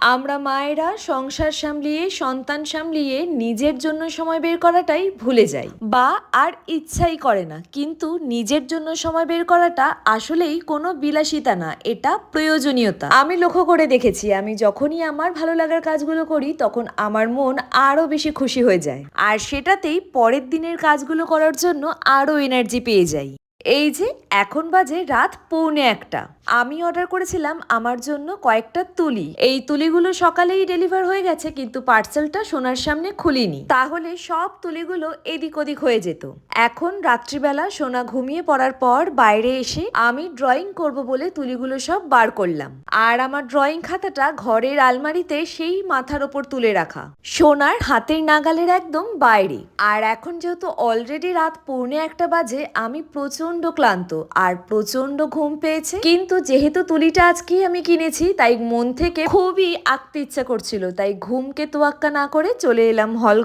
আমরা মায়েরা সংসার সামলিয়ে সন্তান সামলিয়ে নিজের জন্য সময় বের করাটাই ভুলে যাই বা আর ইচ্ছাই করে না। কিন্তু নিজের জন্য সময় বের করাটা আসলেই কোনো বিলাসিতা না, এটা প্রয়োজনীয়তা। আমি লক্ষ্য করে দেখেছি, আমি যখনই আমার ভালো লাগার কাজগুলো করি তখন আমার মন আরো বেশি খুশি হয়ে যায়, আর সেটাতেই পরের দিনের কাজগুলো করার জন্য আরো এনার্জি পেয়ে যাই। এই যে এখন বাজে রাত 1:45, আমি অর্ডার করেছিলাম আমার জন্য কয়েকটা তুলি। এই তুলিগুলো সকালেই ডেলিভার হয়ে গেছে, কিন্তু পার্সেলটা সোনার সামনে খুলিনি, তাহলে সব তুলিগুলো এদিক ওদিক হয়ে যেত। এখন রাত্রিবেলা সোনা ঘুমিয়ে পড়ার পর বাইরে এসে আমি ড্রয়িং করব বলে তুলিগুলো সব বার করলাম, আর আমার ড্রয়িং খাতাটা ঘরের আলমারিতে সেই মাথার ওপর তুলে রাখা, সোনার হাতের নাগালের একদম বাইরে। আর এখন যেহেতু অলরেডি রাত 1:45 বাজে, আমি প্রচন্ড ক্লান্ত আর প্রচন্ড ঘুম পেয়েছে। কিন্তু যেহেতু তুলিটা আজকেই আমি কিনেছি, তাই মন থেকে খুবই আঁকতে ইচ্ছা করছিল, তাই ঘুমকে তোয়াক্কা না করে চলে এলাম হল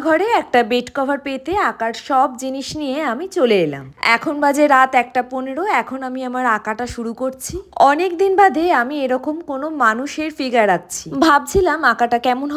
ঘরে একটা বেড কভার পেতে আঁকার সব জিনিস নিয়ে আমি চলে এলাম। এখন বাজে রাত 1:15, এখন আমি আমার আঁকাটা শুরু করছি। অনেক দিন বাদে আমি এরকম কোনো মানুষের ফিগার আঁকছি। ভাবছিলাম আঁকাটা কেমন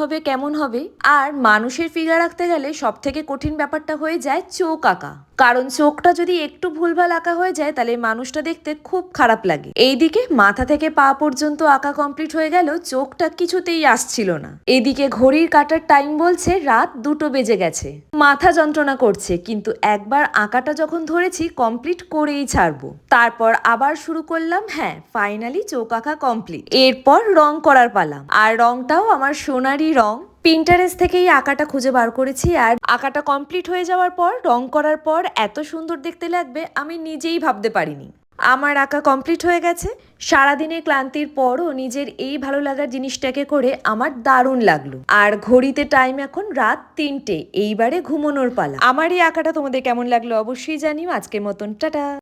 হবে, আর মানুষের ফিগার আঁকতে গেলে সব থেকে কঠিন ব্যাপারটা হয়ে যায় চোখ আঁকা, কারণ চোখটা যদি একটু ভুলভাল আঁকা হয়ে যায় তাহলে মানুষটা দেখতে খুব খারাপ লাগে। এইদিকে মাথা থেকে পা পর্যন্ত আঁকা কমপ্লিট হয়ে গেল, চোখটা কিছুতেই আসছিল না। এদিকে ঘড়ির কাঁটার টাইম বলছে রাত 2 বেজে গেছে। মাথা যন্ত্রণা করছে, কিন্তু একবার আঁকাটা যখন ধরেছি কমপ্লিট করেই ছাড়বো। তারপর আবার শুরু করলাম। হ্যাঁ, ফাইনালি চোখ আঁকা কমপ্লিট। এরপর রং করার পালা, আর রংটাও আমার সোনারই রং। পিন্টারেস্ট থেকেই আঁকাটা খুঁজে বার করেছি, আর আঁকাটা কমপ্লিট হয়ে যাওয়ার পর রং করার পর এত সুন্দর দেখতে লাগবে আমি নিজেই ভাবতে পারিনি। আমার আঁকা কমপ্লিট হয়ে গেছে। সারাদিনের ক্লান্তির পরও নিজের এই ভালো লাগার জিনিসটাকে করে আমার দারুণ লাগলো। আর ঘড়িতে টাইম এখন রাত 3টে, এইবারে ঘুমানোর পালা। আমার এই আঁকাটা তোমাদের কেমন লাগলো অবশ্যই জানিও। আজকের মতন টাটা।